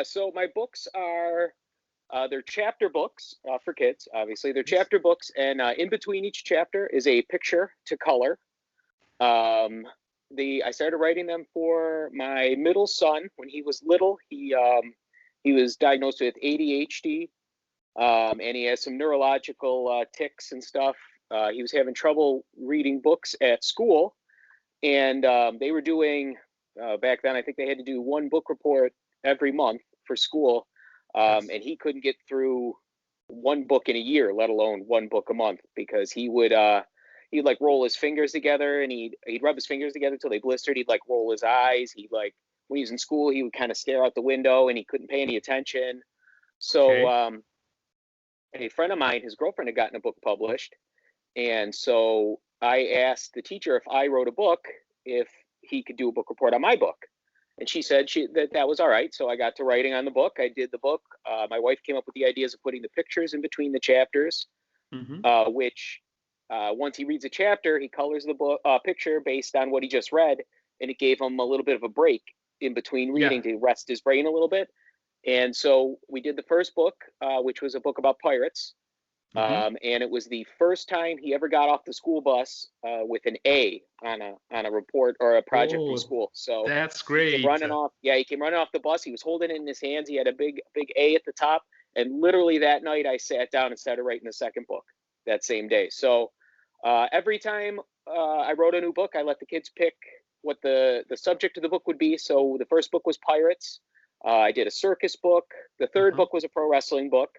So my books are they're chapter books for kids. Obviously, they're chapter books, and in between each chapter is a picture to color. Um, I started writing them for my middle son when he was little. He was diagnosed with ADHD, and he has some neurological tics and stuff. He was having trouble reading books at school, and they were doing back then. I think they had to do one book report every month for school, Yes. and he couldn't get through one book in a year, let alone one book a month, because he'd like roll his fingers together, and he'd rub his fingers together till they blistered. He'd like roll his eyes. He'd like, when he was in school, he would kind of stare out the window, and he couldn't pay any attention. So Okay. a friend of mine, his girlfriend had gotten a book published, and so I asked the teacher if I wrote a book, if he could do a book report on my book. And she said that was all right. So I got to writing on the book. I did the book. My wife came up with the ideas of putting the pictures in between the chapters, Mm-hmm. which once he reads a chapter, he colors the book picture based on what he just read, and it gave him a little bit of a break in between Yeah. reading to rest his brain a little bit. And so we did the first book, which was a book about pirates. Mm-hmm. And it was the first time he ever got off the school bus with an A on a report or a project from Oh, school. So that's he came great. running off. Yeah, he came running off the bus. He was holding it in his hands. He had a big A at the top. And literally that night, I sat down and started writing the second book that same day. So every time I wrote a new book, I let the kids pick what the subject of the book would be. So the first book was pirates. I did a circus book. The third Uh-huh. book was a pro wrestling book.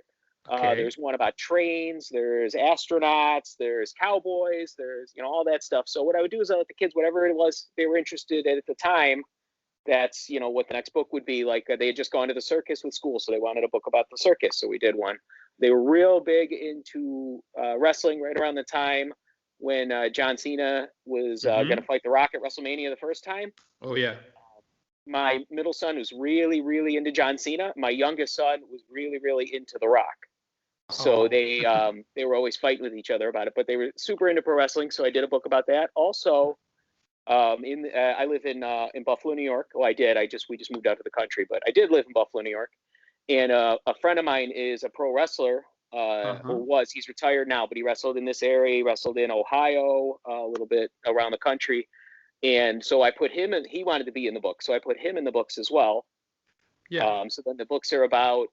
Okay. There's one about trains, there's astronauts, there's cowboys, there's, all that stuff. So what I would do is I let the kids, whatever it was they were interested in at the time, that's, what the next book would be. Like they had just gone to the circus with school, so they wanted a book about the circus. So we did one. They were real big into wrestling right around the time when John Cena was going to Mm-hmm. fight The Rock at WrestleMania the first time. Oh yeah. My middle son was really, really into John Cena. My youngest son was really, really into The Rock. So Oh. they were always fighting with each other about it, but they were super into pro wrestling. So I did a book about that. Also, I live in Buffalo, New York. Well, we just moved out to the country, but I did live in Buffalo, New York. And a friend of mine is a pro wrestler, Uh-huh. or was. He's retired now, but he wrestled in this area. He wrestled in Ohio, a little bit around the country. And so I put him in. He wanted to be in the book, so I put him in the books as well. Yeah. So then the books are about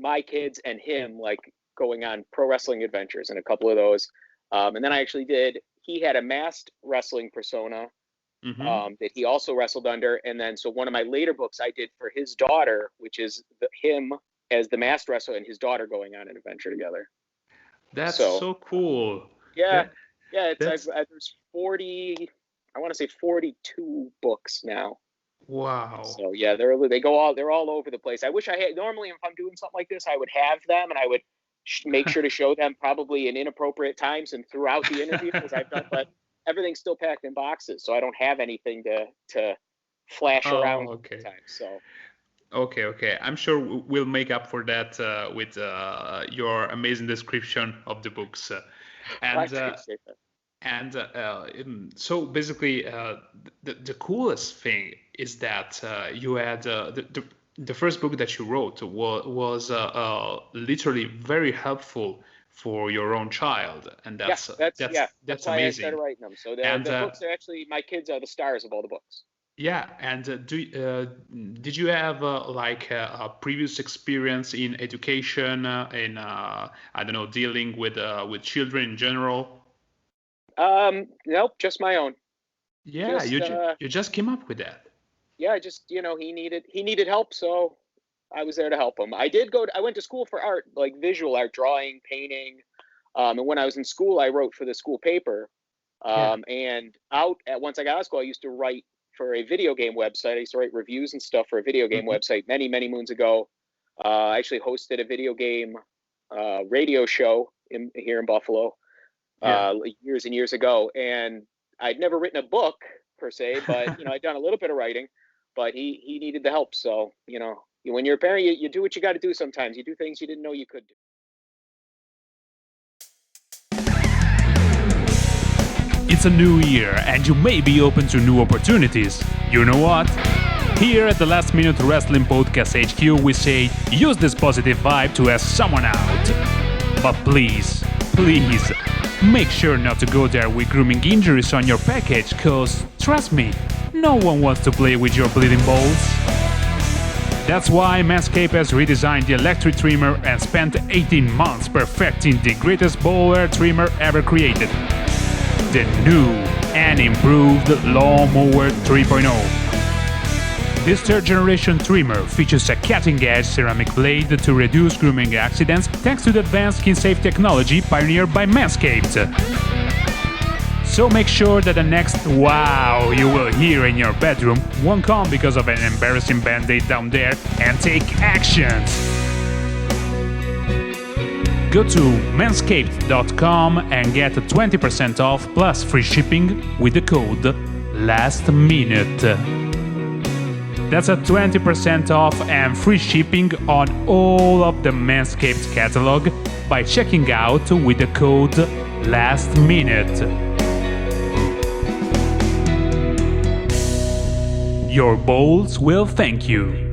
my kids and him like going on pro wrestling adventures, and a couple of those. And then I actually he had a masked wrestling persona Mm-hmm. that he also wrestled under. And then so one of my later books I did for his daughter, which is him as the masked wrestler and his daughter going on an adventure together. That's So so cool. yeah, That yeah, that's there's 40, I want to say 42 books now. wow. So yeah, they're all over the place. I wish I had. Normally, if I'm doing something like this, I would have them, and I would make sure to show them probably in inappropriate times and throughout the interview, as I've done. But everything's still packed in boxes, so I don't have anything to flash around Oh, all the okay. time. So Okay, okay. I'm sure we'll make up for that with your amazing description of the books. I And appreciate that. so basically, the coolest thing is that you had the first book that you wrote was literally very helpful for your own child, and Yeah, that's that's that's why I started amazing. writing them. So And the books are actually, my kids are the stars of all the books. yeah, and did you have like a previous experience in education, in I don't know, dealing with children in general? Nope, just my own. Yeah, Just you just came up with that. yeah, just he needed help, so I was there to help him. I went to school for art, like visual art, drawing, painting. And when I was in school, I wrote for the school paper. Yeah. And once I got out of school, I used to write for a video game website. I used to write reviews and stuff for a video game Hmm. website many, many moons ago. I actually hosted a video game radio show here in Buffalo Yeah. years and years ago. And I'd never written a book per se, but I'd done a little bit of writing. But he needed the help, so when you're a parent, you do what you got to do. Sometimes you do things you didn't know you could do. It's a new year and you may be open to new opportunities. You know what? Here at the Last Minute Wrestling Podcast HQ, we say use this positive vibe to ask someone out. But please, make sure not to go there with grooming injuries on your package, cause, trust me, no one wants to play with your bleeding balls. That's why Manscaped has redesigned the electric trimmer and spent 18 months perfecting the greatest ball hair trimmer ever created. The new and improved Lawnmower 3.0. This third generation trimmer features a cutting-edge ceramic blade to reduce grooming accidents thanks to the advanced skin-safe technology pioneered by Manscaped. So make sure that the next wow you will hear in your bedroom won't come because of an embarrassing band-aid down there, and take actions! Go to manscaped.com and get 20% off plus free shipping with the code LASTMINUTE. That's a 20% off and free shipping on all of the Manscaped catalog by checking out with the code LASTMINUTE. Your balls will thank you.